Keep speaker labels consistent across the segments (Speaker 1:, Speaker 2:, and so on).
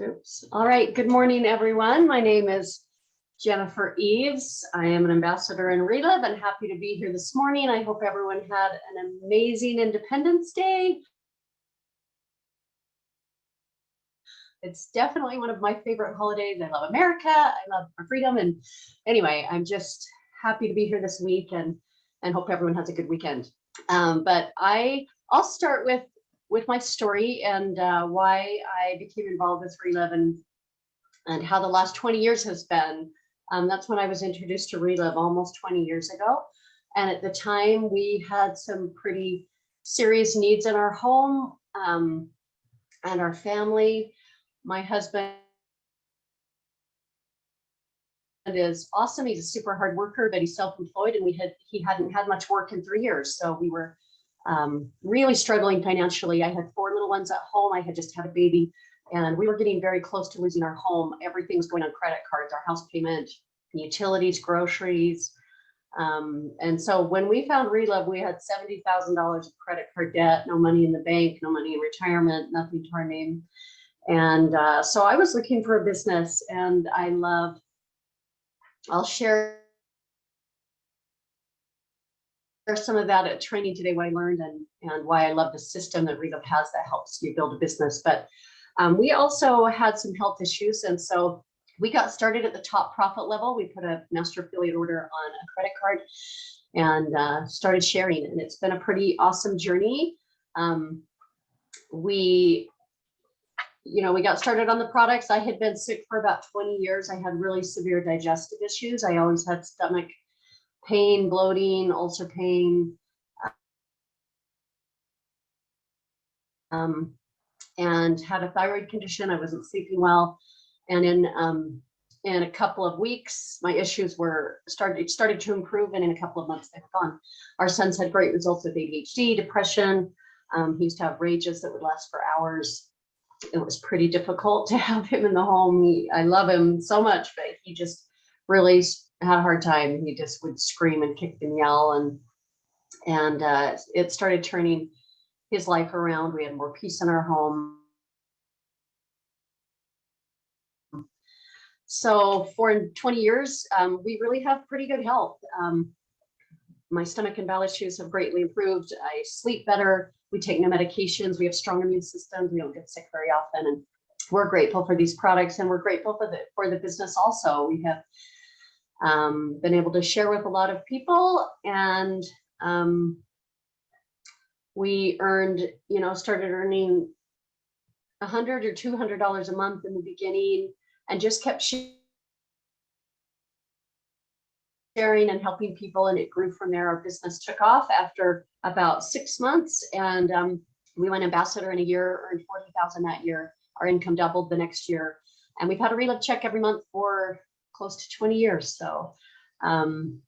Speaker 1: Oops. All right. Good morning, everyone. My name is Jennifer Eaves. I am an ambassador in Relive and happy to be here this morning. I hope everyone had an amazing Independence Day. It's definitely one of my favorite holidays. I love America. I love our freedom. And anyway, I'm just happy to be here this week and hope everyone has a good weekend. But I'll start with my story and why I became involved with Relive and how the last 20 years has been. That's when I was introduced to Relive almost 20 years ago. And at the time, we had some pretty serious needs in our home and our family. My husband is awesome. He's a super hard worker, but he's self-employed, and he hadn't had much work in 3 years. So we were really struggling financially. I had 4 little ones at home. I had just had a baby, and we were getting very close to losing our home. Everything's going on credit cards, our house payment, utilities, groceries. And so when we found Relive, we had $70,000 of credit card debt, no money in the bank, no money in retirement, nothing to our name. And so I was looking for a business, and I'll share some of that at training today, what I learned and why I love the system that Relive has that helps you build a business. But we also had some health issues. And so we got started at the top profit level. We put a master affiliate order on a credit card and started sharing. And it's been a pretty awesome journey. We got started on the products. I had been sick for about 20 years. I had really severe digestive issues. I always had stomach pain, bloating, ulcer pain, and had a thyroid condition. I wasn't sleeping well. And in a couple of weeks, my issues started to improve, and in a couple of months, they were gone. Our son's had great results with ADHD, depression. He used to have rages that would last for hours. It was pretty difficult to have him in the home. I love him so much, but he just really had a hard time. He just would scream and kick and yell, and it started turning his life around. We had more peace in our home. So for 20 years, we really have pretty good health. My stomach and bowel issues have greatly improved. I sleep better. We take no medications. We have strong immune systems. We don't get sick very often. And we're grateful for these products, and we're grateful for the business also. We have been able to share with a lot of people, and we started earning $100 or $200 a month in the beginning, and just kept sharing and helping people, and it grew from there. Our business took off after about 6 months, and we went ambassador in a year, earned $40,000 that year. Our income doubled the next year, and we've had a Relive check every month for close to 20 years. So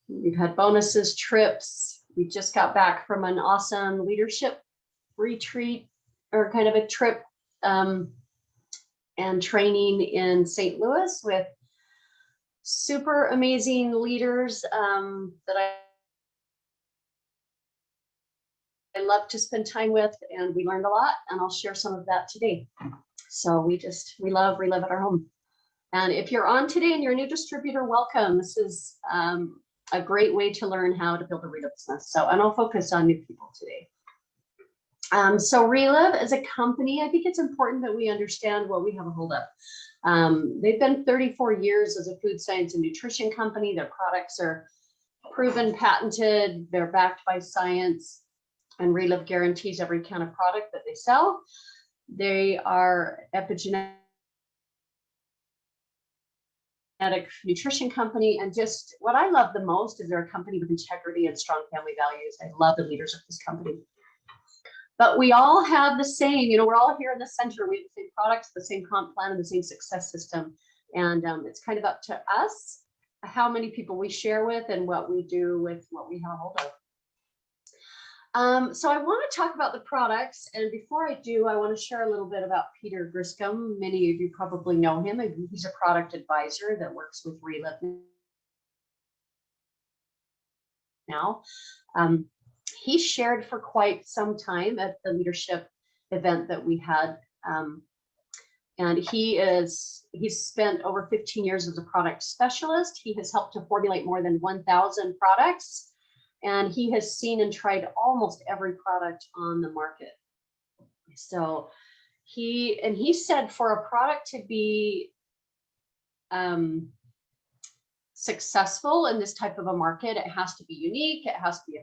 Speaker 1: we've had bonuses, trips. We just got back from an awesome leadership retreat, or kind of a trip and training in St. Louis with super amazing leaders that I love to spend time with, and we learned a lot, and I'll share some of that today. So we love Relive at our home. And if you're on today and you're a new distributor, welcome. This is a great way to learn how to build a Relive business. And I'll focus on new people today. So Relive as a company, I think it's important that we understand what we have a hold of. They've been 34 years as a food science and nutrition company. Their products are proven, patented. They're backed by science, and Relive guarantees every kind of product that they sell. They are epigenetic nutrition company, and just what I love the most is they're a company with integrity and strong family values. I love the leaders of this company. But we all have the same, we're all here in the center. We have the same products, the same comp plan, and the same success system. And it's kind of up to us how many people we share with and what we do with what we have a hold of. So I want to talk about the products. And before I do, I want to share a little bit about Peter Griscom. Many of you probably know him. He's a product advisor that works with Relive now. He shared for quite some time at the leadership event that we had And he's spent over 15 years as a product specialist. He has helped to formulate more than 1,000 products, and he has seen and tried almost every product on the market. So he said for a product to be successful in this type of a market, it has to be unique, it has to be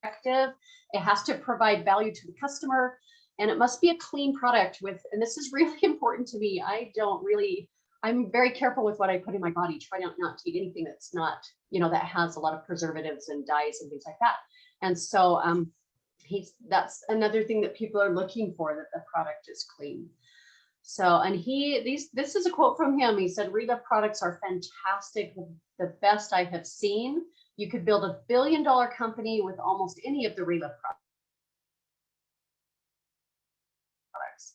Speaker 1: effective, it has to provide value to the customer, and it must be a clean product with, and this is really important to me, I'm very careful with what I put in my body, try not to eat anything that's not, that has a lot of preservatives and dyes and things like that. And so that's another thing that people are looking for, that the product is clean. So, and this is a quote from him. He said, Relive products are fantastic, the best I have seen. You could build $1 billion company with almost any of the Relive products.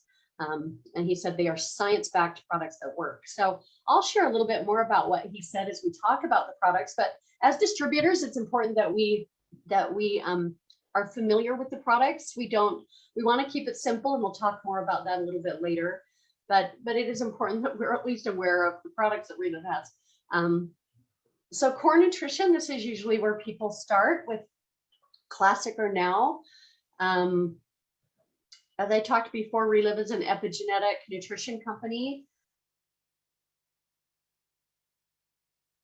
Speaker 1: And he said they are science-backed products that work. So I'll share a little bit more about what he said as we talk about the products. But as distributors, it's important that we are familiar with the products. We want to keep it simple, and we'll talk more about that a little bit later. But it is important that we're at least aware of the products that Relive has. So core nutrition, this is usually where people start with classic or now. As I talked before, Relive is an epigenetic nutrition company.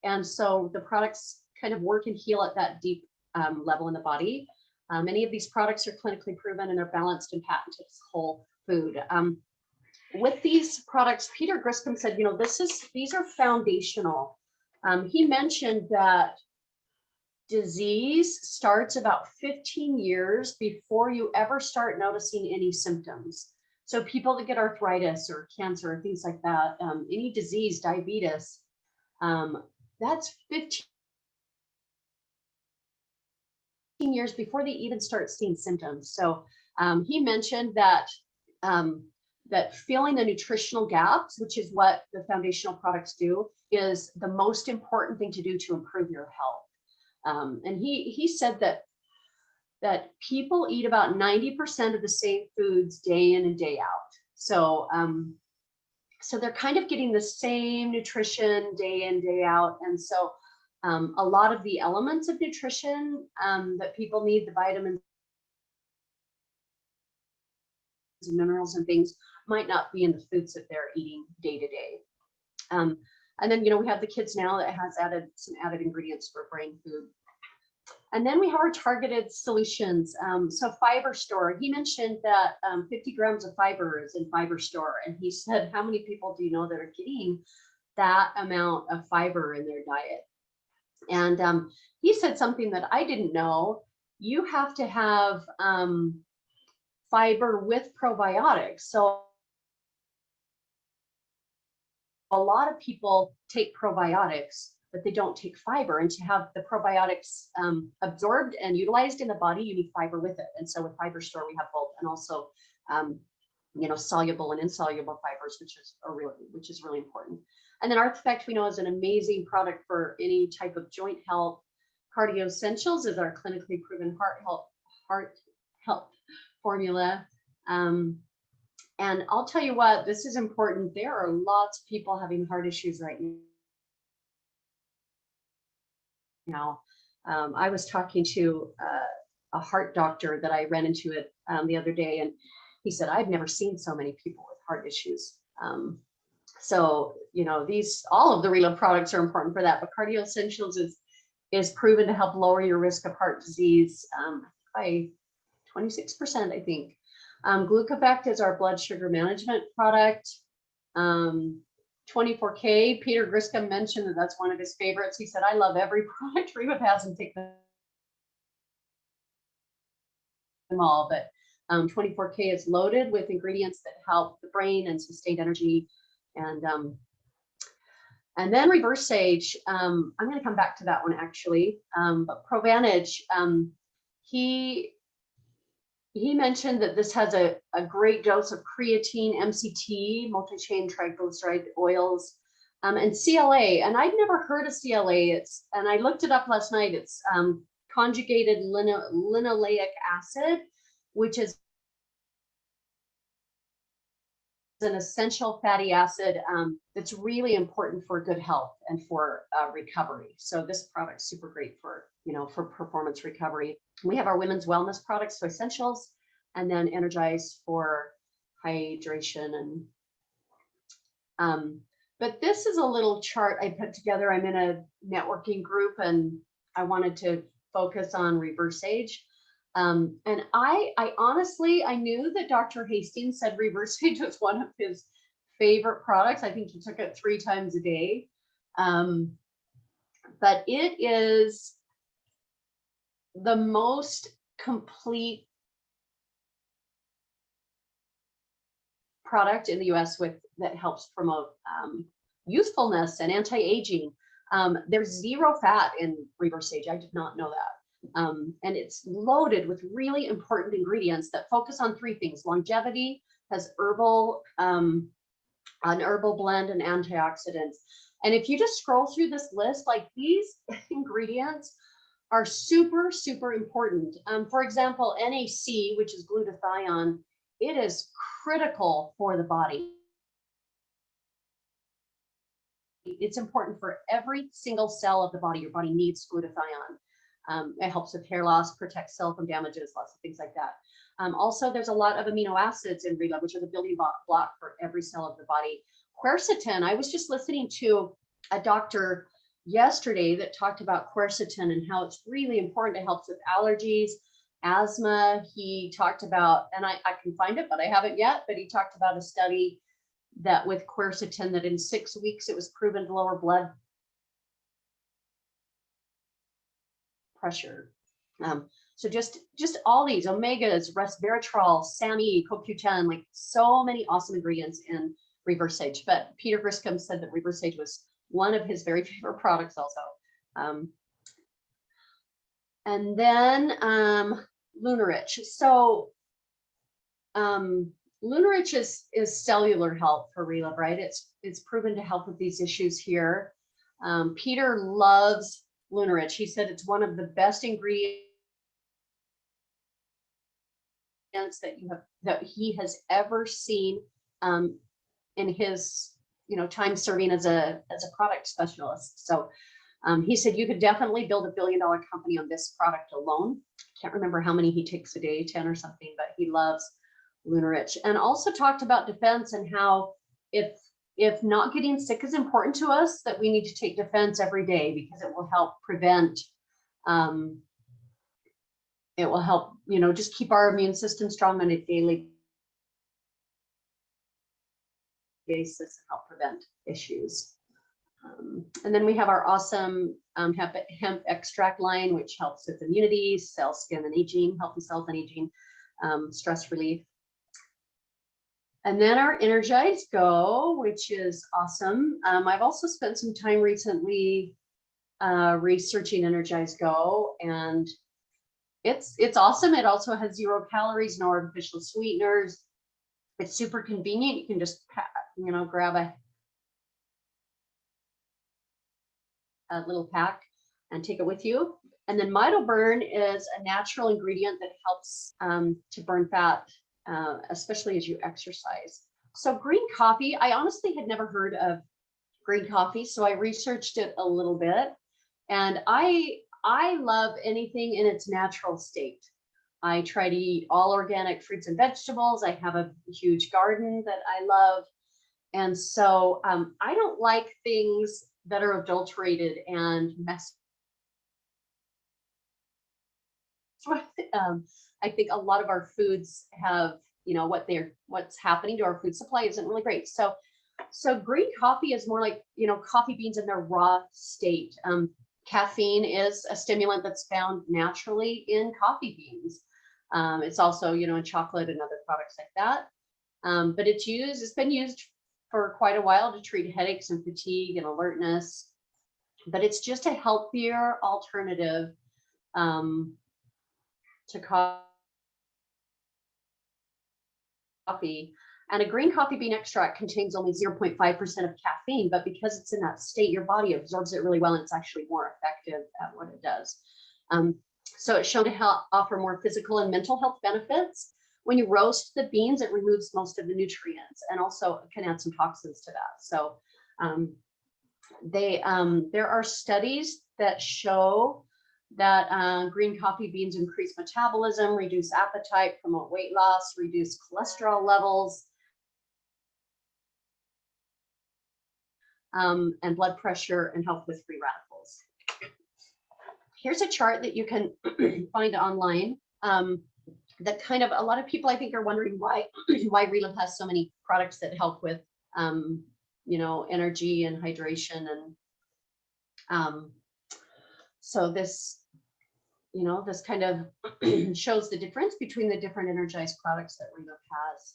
Speaker 1: And so the products kind of work and heal at that deep level in the body. Many of these products are clinically proven, and they're balanced and patented as whole food. With these products, Peter Griscom said, these are foundational. He mentioned that disease starts about 15 years before you ever start noticing any symptoms. So people that get arthritis or cancer or things like that, any disease, diabetes, that's 15 years before they even start seeing symptoms. So he mentioned that that filling the nutritional gaps, which is what the foundational products do, is the most important thing to do to improve your health. And he said that people eat about 90% of the same foods day in and day out. So so they're kind of getting the same nutrition day in, day out. And so a lot of the elements of nutrition that people need, the vitamins and minerals and things, might not be in the foods that they're eating day to day. And then, we have the kids now that has some added ingredients for brain food. And then we have our targeted solutions. So Fiber Store, he mentioned that 50 grams of fiber is in Fiber Store. And he said, how many people do you know that are getting that amount of fiber in their diet? And he said something that I didn't know. You have to have fiber with probiotics. So a lot of people take probiotics, but they don't take fiber. And to have the probiotics absorbed and utilized in the body, you need fiber with it. And so with Fiber Store, we have both, and also soluble and insoluble fibers, which is really important. And then Arthfect, we know, is an amazing product for any type of joint health. Cardio Essentials is our clinically proven heart health formula. And I'll tell you what, this is important. There are lots of people having heart issues right now. I was talking to a heart doctor that I ran into it the other day, and he said, I've never seen so many people with heart issues. So, all of the Relive products are important for that, but Cardio Essentials is proven to help lower your risk of heart disease by 26%, I think. Glucovect is our blood sugar management product. 24K, Peter Griscom mentioned that that's one of his favorites. He said, I love every product Relive has and take them all, but 24K is loaded with ingredients that help the brain and sustain energy. And then Reverse Age, I'm going to come back to that one actually, but Provantage, he mentioned that this has a great dose of creatine, MCT, multi-chain triglyceride oils, and CLA. And I'd never heard of CLA. And I looked it up last night. It's conjugated linoleic acid, which is an essential fatty acid that's really important for good health and for recovery. So this product's super great for, for performance recovery. We have our women's wellness products, so essentials, and then Energize for hydration. And but this is a little chart I put together. I'm in a networking group and I wanted to focus on reverse age. And I honestly, I knew that Dr. Hastings said reverse age was one of his favorite products. I think he took it 3 times a day. But it is the most complete product in the US that helps promote youthfulness and anti-aging. There's 0 fat in reverse age. I did not know that. And it's loaded with really important ingredients that focus on 3 things. Longevity, has an herbal blend, and antioxidants. And if you just scroll through this list, like these ingredients are super, super important. For example, NAC, which is glutathione, it is critical for the body. It's important for every single cell of the body. Your body needs glutathione. It helps with hair loss, protects cell from damages, lots of things like that. Also, there's a lot of amino acids in Reba, which are the building block for every cell of the body. Quercetin, I was just listening to a doctor yesterday that talked about quercetin and how it's really important. It helps with allergies, asthma. He talked about, and I can find it, but I haven't yet, but he talked about a study that with quercetin that in 6 weeks, it was proven to lower blood pressure. So just all these omegas, resveratrol, SAMe, CoQ10, like so many awesome ingredients in reverse age. But Peter Griscom said that reverse age was one of his very favorite products also. And then Lunarich. So Lunarich is cellular health for Relive, right? It's proven to help with these issues here. Peter loves Lunarich. He said it's one of the best ingredients that he has ever seen in his time serving as a product specialist. So he said you could definitely build $1 billion company on this product alone. Can't remember how many he takes a day, 10 or something, but he loves Lunarich. And also talked about defense and how if not getting sick is important to us, that we need to take defense every day because it will help prevent, it will help, just keep our immune system strong on a daily basis and help prevent issues. And then we have our awesome hemp extract line, which helps with immunity, cell, skin, and aging, healthy cells and aging, stress relief. And then our Energize Go, which is awesome. I've also spent some time recently researching Energize Go, and it's awesome. It also has 0 calories, no artificial sweeteners. It's super convenient. You can just grab a little pack and take it with you. And then MitoBurn is a natural ingredient that helps to burn fat, especially as you exercise. So green coffee, I honestly had never heard of green coffee, so I researched it a little bit, and I love anything in its natural state. I try to eat all organic fruits and vegetables. I have a huge garden that I love, and so I don't like things that are adulterated and messed. I think a lot of our foods have, what's happening to our food supply isn't really great. So green coffee is more like, coffee beans in their raw state. Caffeine is a stimulant that's found naturally in coffee beans. It's also, in chocolate and other products like that. But it's been used for quite a while to treat headaches and fatigue and alertness. But it's just a healthier alternative to coffee. And a green coffee bean extract contains only 0.5% of caffeine, but because it's in that state, your body absorbs it really well, and it's actually more effective at what it does. So it's shown to offer more physical and mental health benefits. when you roast the beans, it removes most of the nutrients and also can add some toxins to that. So there are studies that show that green coffee beans increase metabolism, reduce appetite, promote weight loss, reduce cholesterol levels, and blood pressure, and help with free radicals. Here's a chart that you can find online that kind of, a lot of people I think are wondering why Relive has so many products that help with energy and hydration. And so this this kind of shows the difference between the different energized products that Relive has.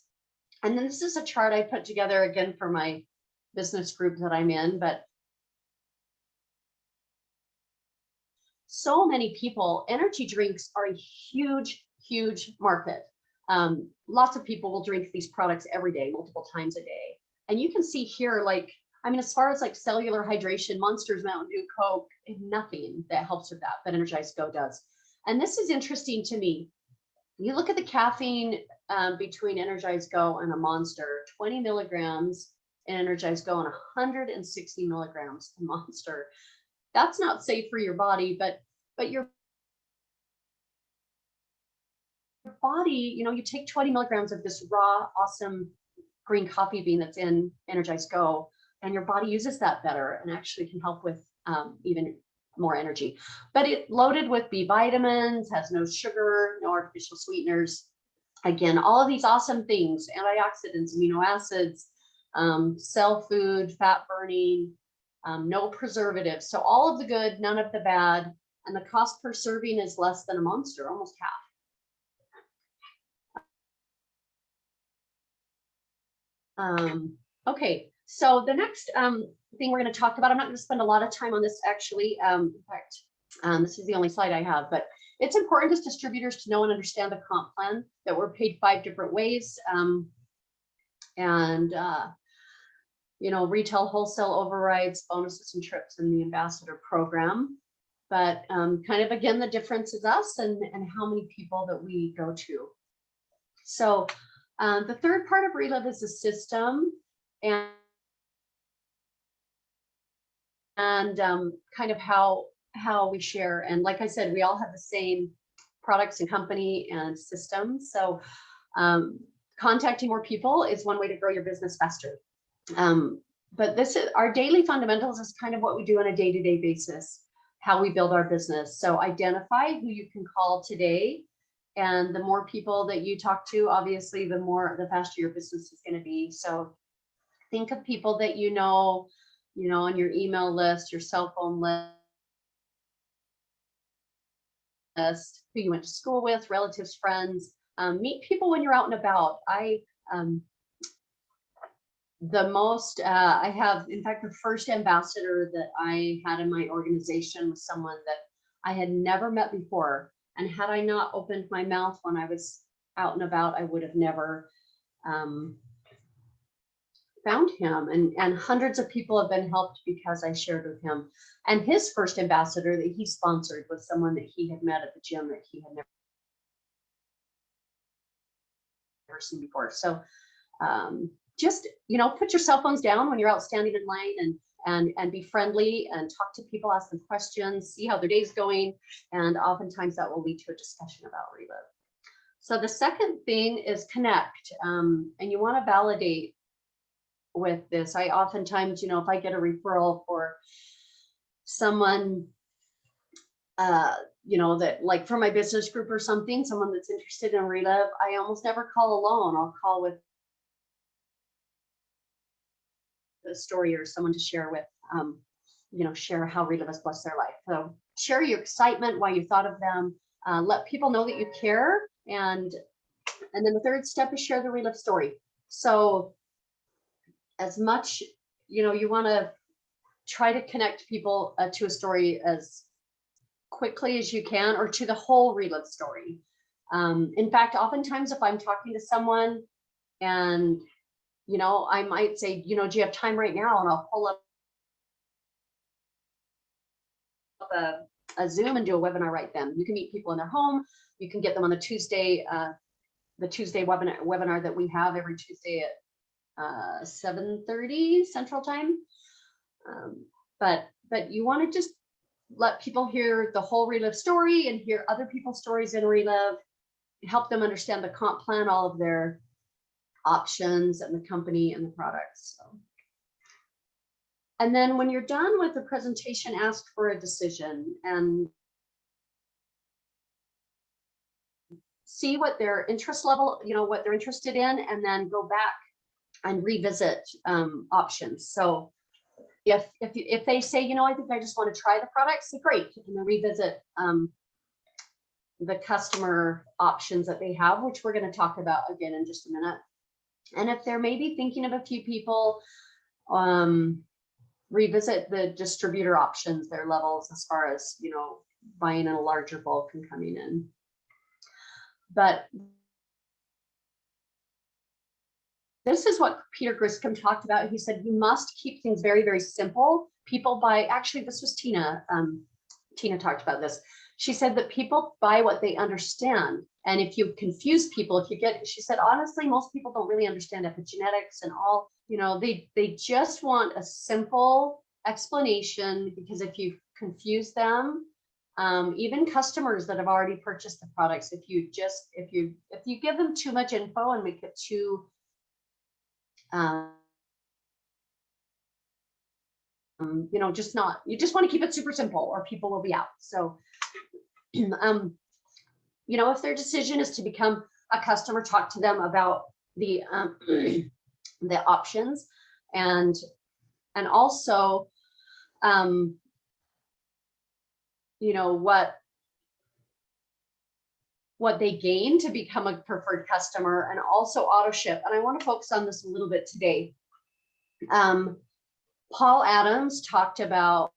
Speaker 1: And then this is a chart I put together again for my business group that I'm in, but so many people, energy drinks are a huge, huge market. Lots of people will drink these products every day, multiple times a day. And you can see here, like, I mean, as far as like cellular hydration, Monsters, Mountain Dew, Coke, nothing that helps with that, but Energize Go does. And this is interesting to me. You look at the caffeine between Energize Go and a Monster, 20 milligrams in Energize Go and 160 milligrams in Monster. That's not safe for your body, but your body, you take 20 milligrams of this raw, awesome green coffee bean that's in Energize Go, and your body uses that better and actually can help with even more energy. But it's loaded with B vitamins, has no sugar, no artificial sweeteners. Again, all of these awesome things, antioxidants, amino acids, cell food, fat burning, no preservatives. So all of the good, none of the bad. And the cost per serving is less than a Monster, almost half. Okay, so the next thing we're going to talk about, I'm not going to spend a lot of time on this actually. In fact, this is the only slide I have, but it's important as distributors to know and understand the comp plan, that we're paid 5 different ways. Retail, wholesale overrides, bonuses and trips in the ambassador program. But kind of, again, the difference is us and how many people that we go to. So the third part of Relive is the system and kind of how we share. And like I said, we all have the same products and company and systems. So contacting more people is one way to grow your business faster. But this is our daily fundamentals, is kind of what we do on a day-to-day basis, how we build our business. So identify who you can call today. And the more people that you talk to, obviously, the faster your business is going to be. So think of people that on your email list, your cell phone list, who you went to school with, relatives, friends. Meet people when you're out and about. I have, in fact, the first ambassador that I had in my organization was someone that I had never met before. And had I not opened my mouth when I was out and about, I would have never found him. And hundreds of people have been helped because I shared with him. And his first ambassador that he sponsored was someone that he had met at the gym that he had never seen before. So just, put your cell phones down when you're out standing in line and be friendly and talk to people, ask them questions, see how their day's going. And oftentimes that will lead to a discussion about Relive. So the second thing is connect. And you want to validate with this. I oftentimes, if I get a referral for someone, that like for my business group or something, someone that's interested in Relive, I almost never call alone. I'll call with a story or someone to share with, share how Relive has blessed their life. So share your excitement, why you thought of them, let people know that you care. And then the third step is share the Relive story. So as much, you want to try to connect people to a story as quickly as you can, or to the whole Relive story. In fact, oftentimes if I'm talking to someone and I might say, do you have time right now? And I'll pull up a Zoom and do a webinar right then. You can meet people in their home. You can get them on a Tuesday Tuesday webinar that we have every Tuesday at 7:30 Central Time. But you want to just let people hear the whole Relive story and hear other people's stories in Relive, help them understand the comp plan, all of their options and the company and the products. So. And then when you're done with the presentation, ask for a decision and see what their interest level, what they're interested in, and then go back and revisit options. So if they say, I think I just want to try the products, great, and then revisit the customer options that they have, which we're going to talk about again in just a minute. And if they're maybe thinking of a few people, revisit the distributor options, their levels as far as, buying in a larger bulk and coming in. But this is what Peter Griscom talked about. He said, you must keep things very, very simple. People buy, actually, this was Tina. Tina talked about this. She said that people buy what they understand. And if you confuse people, she said, honestly, most people don't really understand epigenetics and all, they just want a simple explanation, because if you confuse them, even customers that have already purchased the products, if you give them too much info and make it too, you just want to keep it super simple, or people will be out. So, if their decision is to become a customer, talk to them about the the options, and also, what they gain to become a preferred customer, and also auto ship. And I want to focus on this a little bit today. Paul Adams talked about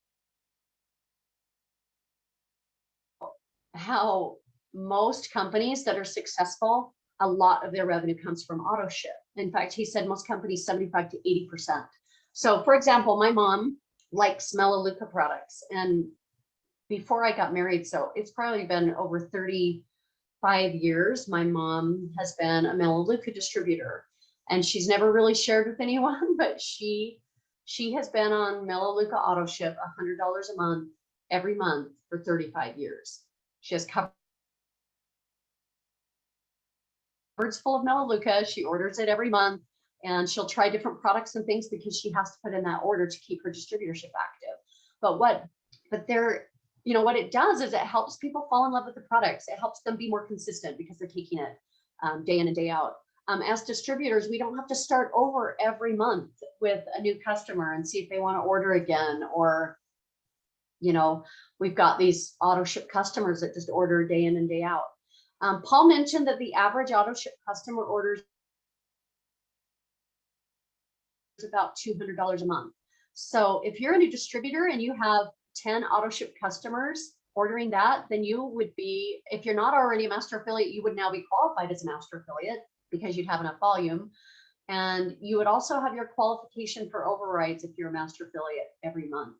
Speaker 1: how most companies that are successful, a lot of their revenue comes from auto ship. In fact, he said most companies 75 to 80%. So for example, my mom likes Melaleuca products, and before I got married, so it's probably been over 35 years, my mom has been a Melaleuca distributor, and she's never really shared with anyone, but she has been on Melaleuca auto ship $100 a month every month for 35 years. She has cupboards full of Melaleuca. She orders it every month, and she'll try different products and things because she has to put in that order to keep her distributorship active. What it does is it helps people fall in love with the products. It helps them be more consistent because they're taking it day in and day out. As distributors, we don't have to start over every month with a new customer and see if they want to order again, or we've got these auto ship customers that just order day in and day out. Paul mentioned that the average auto ship customer orders about $200 a month. So if you're a new distributor and you have 10 auto ship customers ordering that, then you would be, if you're not already a master affiliate, you would now be qualified as a master affiliate because you'd have enough volume. And you would also have your qualification for overrides if you're a master affiliate every month.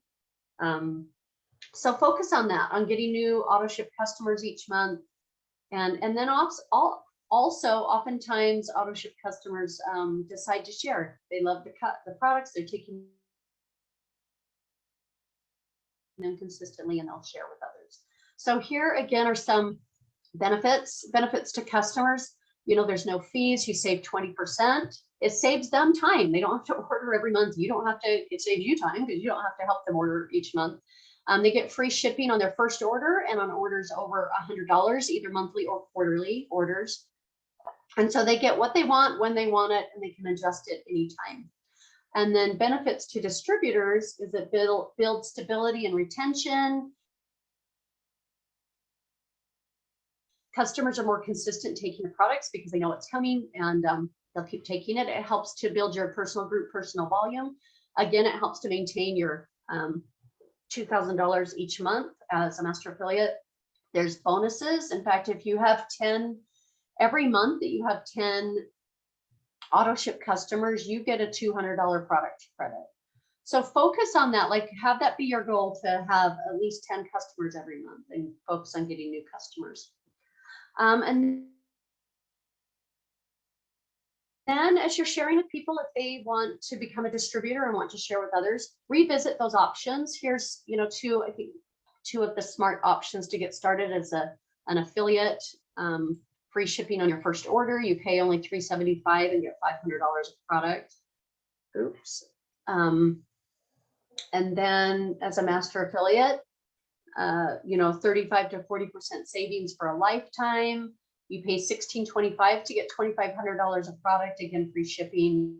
Speaker 1: So focus on that, on getting new auto ship customers each month. And then also oftentimes auto ship customers decide to share. They love the products, they're taking them consistently, and they'll share with others. So here again are some benefits to customers. There's no fees. You save 20%. It saves them time. They don't have to order every month. It saves you time because you don't have to help them order each month. They get free shipping on their first order and on orders over $100, either monthly or quarterly orders. And so they get what they want when they want it, and they can adjust it anytime. And then benefits to distributors is it builds stability and retention. Customers are more consistent taking the products because they know it's coming, and they'll keep taking it. It helps to build your personal group, personal volume. Again, it helps to maintain your $2,000 each month as a master affiliate. There's bonuses. In fact, if you have 10, every month that you have 10 auto ship customers, you get a $200 product credit. So focus on that, like have that be your goal, to have at least 10 customers every month, and focus on getting new customers. And then as you're sharing with people, if they want to become a distributor and want to share with others, revisit those options. Here's, two, I think, two of the smart options to get started as an affiliate. Free shipping on your first order. You pay only $375 and get $500 of product. Oops. And then as a master affiliate, 35 to 40% savings for a lifetime. You pay $1625 to get $2,500 of product. Again, free shipping.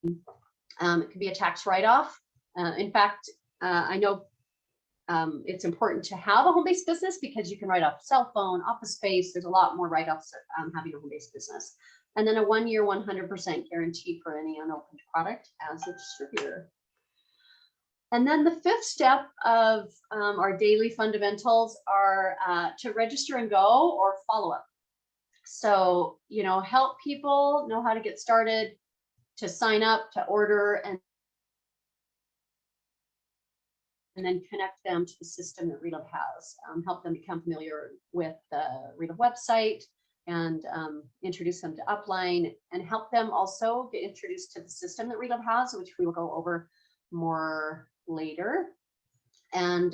Speaker 1: It could be a tax write-off. In fact, I know it's important to have a home-based business because you can write off cell phone, office space. There's a lot more write-offs having a home-based business. And then a 1-year, 100% guarantee for any unopened product as a distributor. And then the fifth step of our daily fundamentals are to register and go or follow up. So, help people know how to get started, to sign up, to order, and then connect them to the system that Relive has. Help them become familiar with the Relive website and introduce them to Upline, and help them also get introduced to the system that Relive has, which we will go over more later. And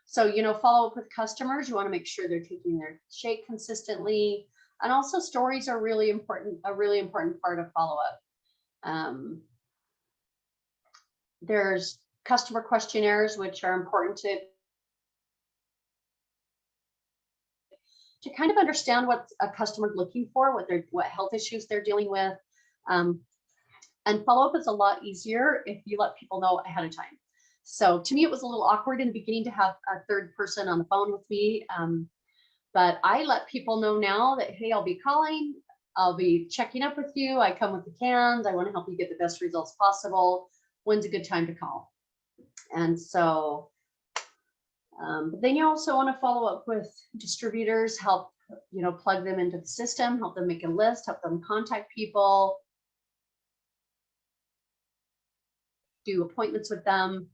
Speaker 1: so, follow up with customers. You want to make sure they're taking their shake consistently. And also stories are really important, a really important part of follow-up. There's customer questionnaires, which are important to kind of understand what a customer's looking for, what health issues they're dealing with. And follow-up is a lot easier if you let people know ahead of time. So to me, it was a little awkward in the beginning to have a third person on the phone with me. But I let people know now that, hey, I'll be calling, I'll be checking up with you. I come with the cans. I want to help you get the best results possible. When's a good time to call? And so, but then you also want to follow up with distributors, help, plug them into the system, help them make a list, help them contact people, do appointments with them.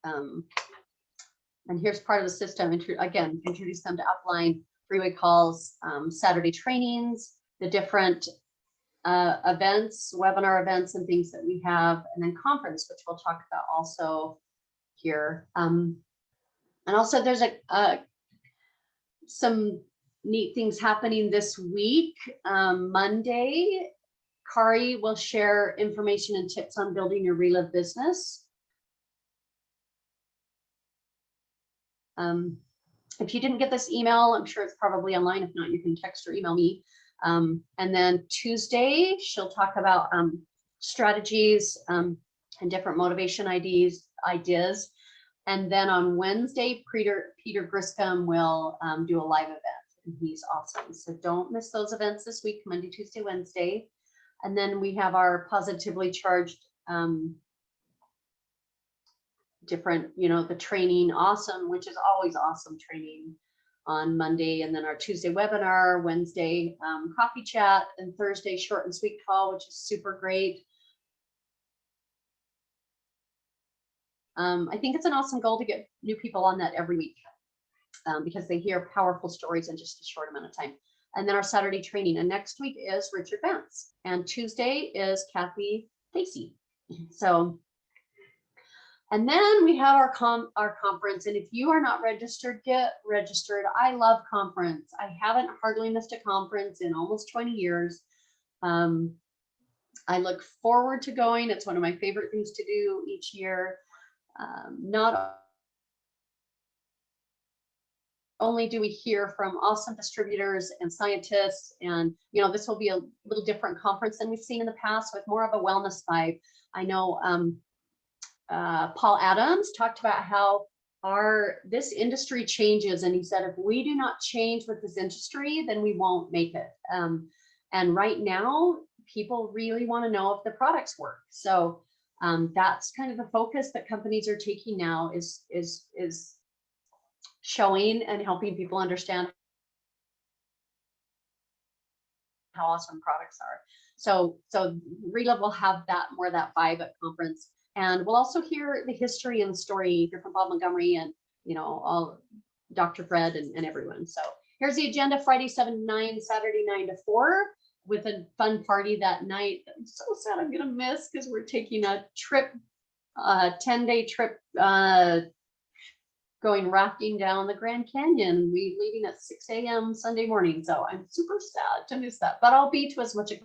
Speaker 1: And here's part of the system. Again, introduce them to Upline, freeway calls, Saturday trainings, the different events, webinar events and things that we have, and then conference, which we'll talk about also here. And also there's some neat things happening this week. Monday, Kari will share information and tips on building your Relive business. If you didn't get this email, I'm sure it's probably online. If not, you can text or email me. And then Tuesday, she'll talk about strategies and different motivation ideas. And then on Wednesday, Peter Griscom will do a live event, and he's awesome. So don't miss those events this week, Monday, Tuesday, Wednesday. And then we have our positively charged different, the training, awesome, which is always awesome training on Monday. And then our Tuesday webinar, Wednesday coffee chat, and Thursday short and sweet call, which is super great. I think it's an awesome goal to get new people on that every week because they hear powerful stories in just a short amount of time. And then our Saturday training. And next week is Richard Vance. And Tuesday is Kathy Lacey. So, and then we have our conference. And if you are not registered, get registered. I love conference. I haven't hardly missed a conference in almost 20 years. I look forward to going. It's one of my favorite things to do each year. Not only do we hear from awesome distributors and scientists, and this will be a little different conference than we've seen in the past with more of a wellness vibe. I know Paul Adams talked about how this industry changes, and he said if we do not change with this industry, then we won't make it. And right now, people really want to know if the products work. So that's kind of the focus that companies are taking now, is showing and helping people understand how awesome products are. So Relive will have more of that vibe at conference, and we'll also hear the history and story from Bob Montgomery and all Dr. Fred and everyone. So Here's the agenda: Friday 7 to 9, Saturday 9 to 4, with a fun party that night. I'm so sad I'm gonna miss because we're taking a trip, 10-day trip, going rafting down the Grand Canyon. We leaving at 6 a.m. Sunday morning, so I'm super sad to miss that. But I'll be to as much a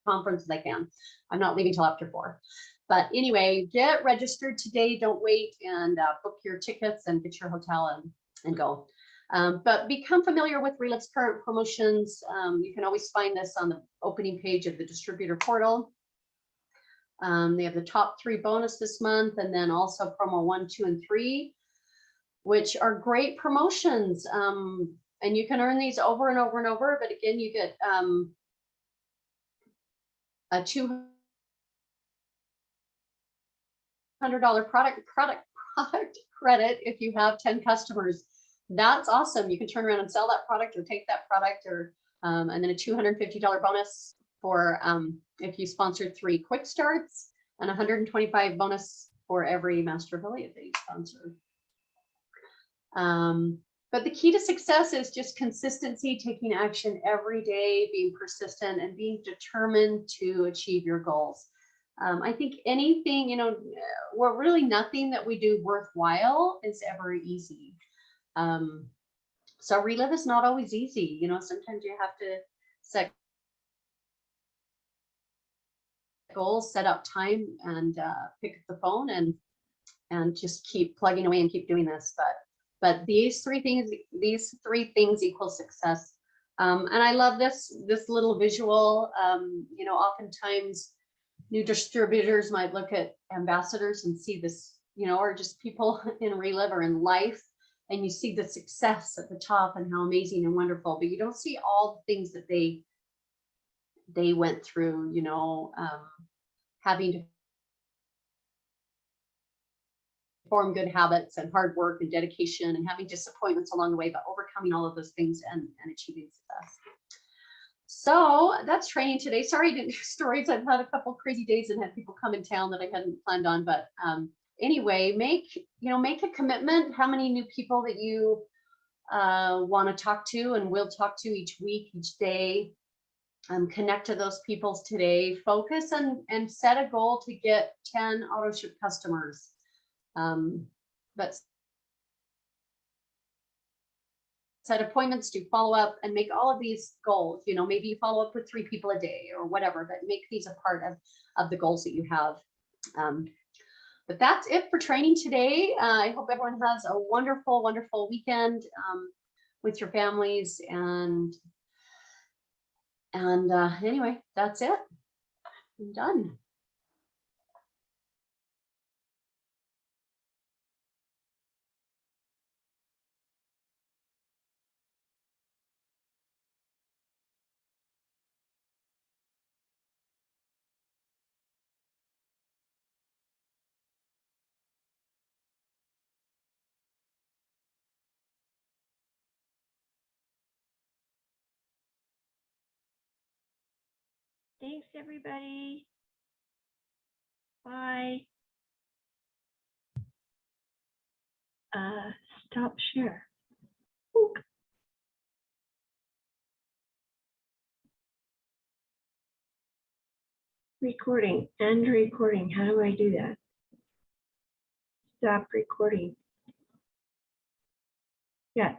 Speaker 1: conference as I can. I'm not leaving till after 4. But anyway, get registered today. Don't wait, and book your tickets and get your hotel and go. But become familiar with Reliv's current promotions. You can always find this on the opening page of the distributor portal. They have the top 3 bonus this month, and then also promo 1, 2, and 3, which are great promotions. And you can earn these over and over and over. But again, you get a $200 product credit if you have 10 customers. That's awesome. You can turn around and sell that product or take that product, or and then a $250 bonus for if you sponsored 3 quick starts, and $125 bonus for every master affiliate that you sponsor. But the key to success is just consistency, taking action every day, being persistent, and being determined to achieve your goals. I think anything, we're really nothing that we do worthwhile is ever easy. So Reliv is not always easy. Sometimes you have to set goals, set up time, and pick up the phone and just keep plugging away and keep doing this. But these 3 things equal success. And I love this little visual. Oftentimes new distributors might look at ambassadors and see this, or just people in Reliv or in life, and you see the success at the top and how amazing and wonderful, but you don't see all the things that they went through, having to form good habits and hard work and dedication, and having disappointments along the way, but overcoming all of those things and achieving success. So that's training today. Sorry I didn't do stories. I've had a couple crazy days and had people come in town that I hadn't planned on, but anyway, make a commitment how many new people that you want to talk to and will talk to each week, each day. Connect to those people today. Focus and set a goal to get 10 auto ship customers. But set appointments, do follow up, and make all of these goals. Maybe you follow up with 3 people a day or whatever, but make these a part of the goals that you have. But that's it for training today. I hope everyone has a wonderful, wonderful weekend with your families. And anyway, that's it. I'm done.
Speaker 2: Thanks, everybody. Bye. Stop share. Ooh. Recording. End recording. How do I do that? Stop recording. Yes.